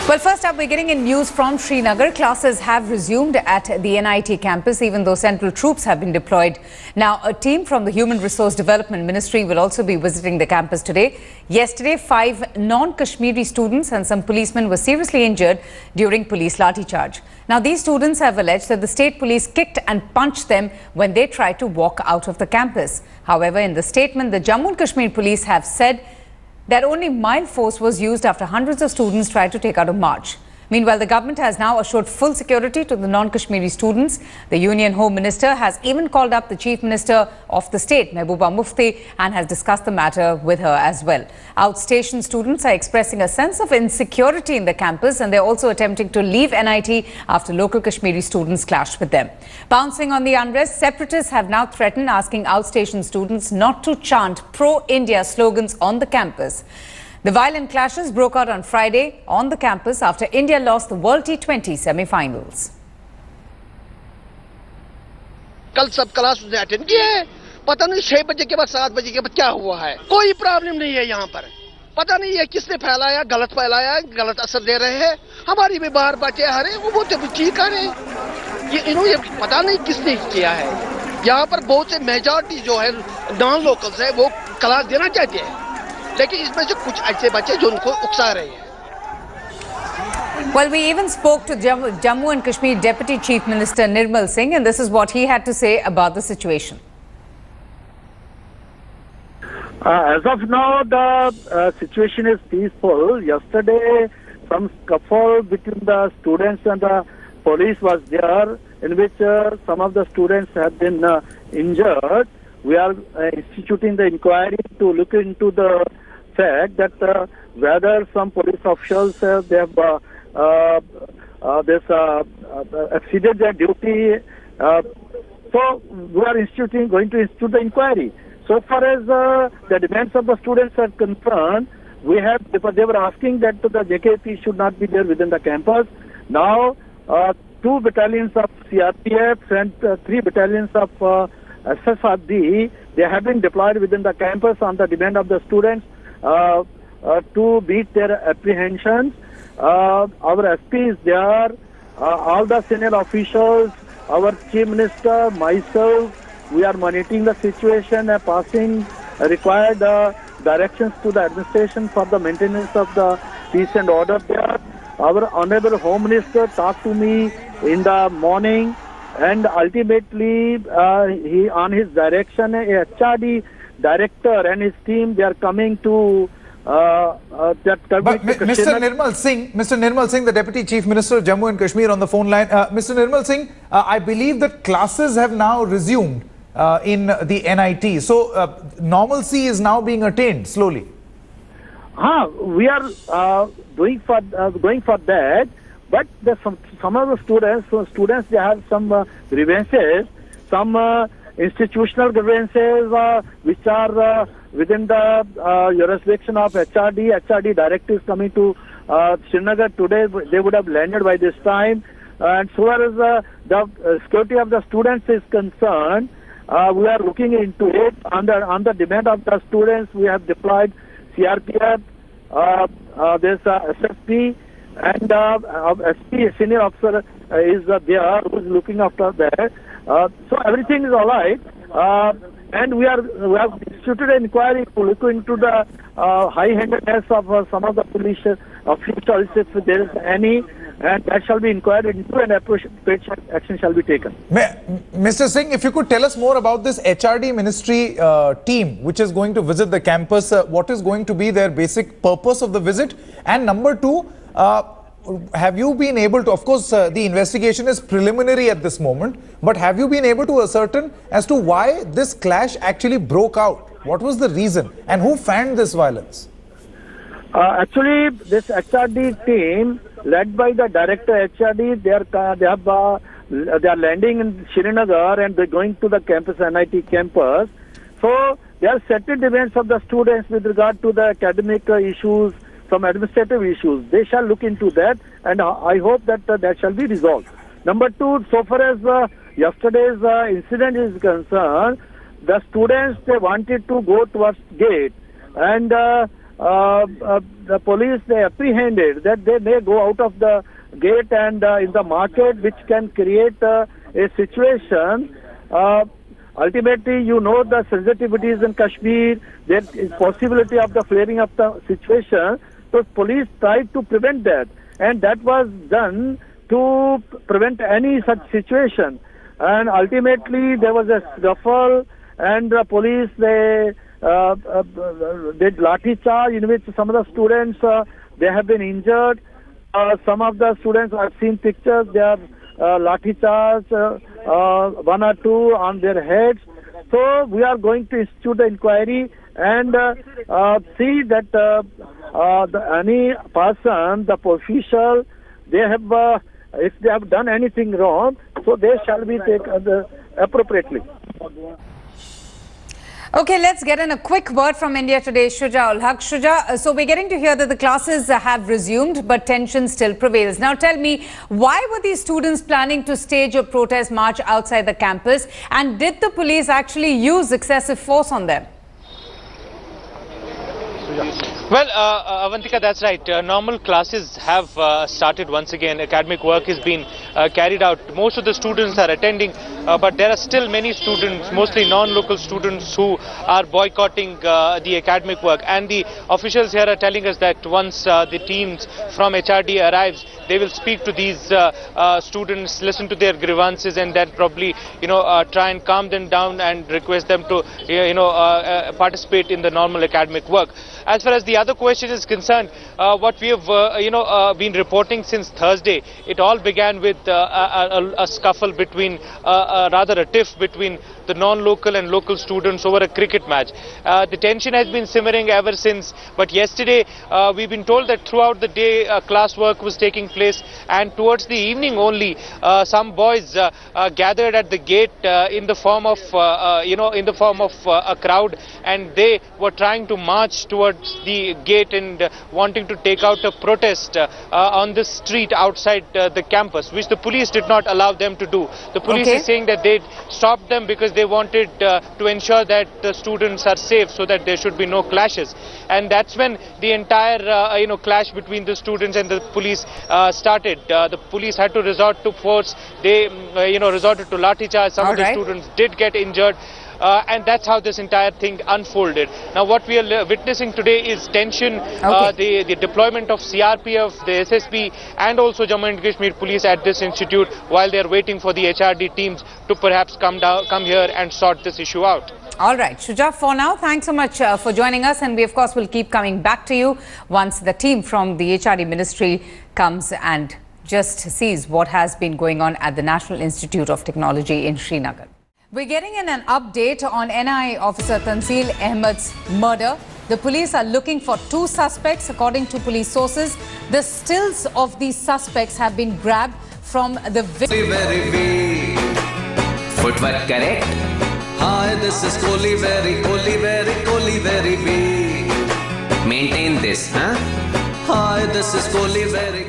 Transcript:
Well, first up, we're getting in news from Srinagar. Classes have resumed at the NIT campus, even though central troops have been deployed. Now, a team from the Human Resource Development Ministry will also be visiting the campus today. Yesterday, 5 non-Kashmiri students and some policemen were seriously injured during police lathi-charge. Now, these students have alleged that the state police kicked and punched them when they tried to walk out of the campus. However, in the statement, the Jammu and Kashmir police have said that only mild force was used after hundreds of students tried to take out a march. Meanwhile, the government has now assured full security to the non-Kashmiri students. The Union Home Minister has even called up the Chief Minister of the state, Mehbooba Mufti, and has discussed the matter with her as well. Outstation students are expressing a sense of insecurity in the campus, and they're also attempting to leave NIT after local Kashmiri students clashed with them. Pouncing on the unrest, separatists have now threatened asking outstation students not to chant pro-India slogans on the campus. The violent clashes broke out on Friday on the campus after India lost the World T20 semi-finals. कल सब class उसने attend किए हैं, पता नहीं 6 बजे के बाद 7 बजे के बाद क्या हुआ है, कोई प्रॉब्लम नहीं है यहाँ पर, पता नहीं ये किसने फैलाया, गलत असर दे रहे हैं, हमारी भी बाहर बच्चे आ रहे हैं, वो बोलते ठीक आ रहे हैं, ये इन्होंने पता नहीं किसने किया है, यहाँ पर बहुत से मेजॉरिटी जो है नॉन लोकल्स है वो क्लास देना चाहते हैं, लेकिन इसमें से कुछ ऐसे बच्चे जो उनको उकसा रहे हैं. Well, we even spoke to Jammu and Kashmir Deputy Chief Minister Nirmal Singh, and this is what he had to say about the situation. As of now, the situation is peaceful. Yesterday, some scuffle between the students and the police was there, in which some of the students have been injured. We are instituting the inquiry to look into the fact that whether some police officials they have exceeded their duty. So we are going to institute the inquiry. So far as the demands of the students are concerned, they were asking that the JKP should not be there within the campus. Now 2 battalions of CRPF and 3 battalions of HRD, they have been deployed within the campus on the demand of the students to meet their apprehensions. Our SP is there, all the senior officials, our Chief Minister, myself, we are monitoring the situation and passing required directions to the administration for the maintenance of the peace and order there. Our Honorable Home Minister talked to me in the morning, and ultimately he, on his direction, a HRD director and his team, they are coming to that. But Mr. Nirmal Singh, the Deputy Chief Minister of Jammu and Kashmir on the phone line. Mr. Nirmal Singh, I believe that classes have now resumed in the NIT. So normalcy is now being attained slowly. We are going for that. But some of the students, they have some grievances, some institutional grievances which are within the jurisdiction of HRD. HRD directives coming to Srinagar today, they would have landed by this time. And so far as the security of the students is concerned, we are looking into it. On the demand of the students, we have deployed CRPF, there's SSP, and SP senior officer is there who is looking after that. So everything is all right. And we have instituted an inquiry to look into the high-handedness of some of the police officials if there is any, and that shall be inquired into and appropriate action shall be taken. Mr. Singh, if you could tell us more about this HRD Ministry team which is going to visit the campus, what is going to be their basic purpose of the visit? And number 2, have you been able to, of course, the investigation is preliminary at this moment, but have you been able to ascertain as to why this clash actually broke out? What was the reason and who fanned this violence? Actually, this HRD team, led by the director HRD, they are landing in Srinagar and they're going to the campus, NIT campus. So there are certain demands of the students with regard to the academic issues, some administrative issues. They shall look into that, and I hope that that shall be resolved. Number 2, so far as yesterday's incident is concerned, the students, they wanted to go towards gate, and the police, they apprehended that they may go out of the gate and in the market, which can create a situation. Ultimately, you know the sensitivities in Kashmir, there is possibility of the flaring up the situation. So police tried to prevent that, and that was done to prevent any such situation. And ultimately, there was a scuffle, and the police, they did lathi-charge, in which some of the students, they have been injured. Some of the students, I've seen pictures, they are lathi-charge, one or two on their heads. So we are going to institute the inquiry and see that any person, the official, they have, if they have done anything wrong, so they shall be taken appropriately. Okay, let's get in a quick word from India Today, Shuja ul Haq. Shuja, so we're getting to hear that the classes have resumed, but tension still prevails. Now tell me, why were these students planning to stage a protest march outside the campus? And did the police actually use excessive force on them? Well, Avantika, that's right. Normal classes have started once again. Academic work is being carried out. Most of the students are attending, but there are still many students, mostly non-local students, who are boycotting the academic work. And the officials here are telling us that once the teams from HRD arrives, they will speak to these students, listen to their grievances, and then probably, try and calm them down and request them to, participate in the normal academic work. As far as the other question is concerned, what we have, been reporting since Thursday, it all began with a scuffle between, rather a tiff between the non-local and local students over a cricket match. The tension has been simmering ever since, but yesterday we've been told that throughout the day class work was taking place, and towards the evening only some boys gathered at the gate in the form of, a crowd, and they were trying to march towards the gate and wanting to take out a protest on the street outside the campus, which the police did not allow them to do. The police is saying that they stopped them because they wanted to ensure that the students are safe, so that there should be no clashes. And that's when the entire clash between the students and the police started. The police had to resort to force. They resorted to lathi-charge. Some of the students did get injured. And that's how this entire thing unfolded. Now what we are witnessing today is tension, the deployment of CRPF, the SSB, and also Jammu and Kashmir police at this institute, while they are waiting for the HRD teams to perhaps come here and sort this issue out. All right, Shuja, for now, thanks so much for joining us, and we of course will keep coming back to you once the team from the HRD Ministry comes and just sees what has been going on at the National Institute of Technology in Srinagar. We're getting in an update on NIA officer Tanzeel Ahmed's murder. The police are looking for 2 suspects, according to police sources. The stills of these suspects have been grabbed from the footwork correct. Hi, this is Kohli, very Maintain this, huh? Hi, this is Kohli, very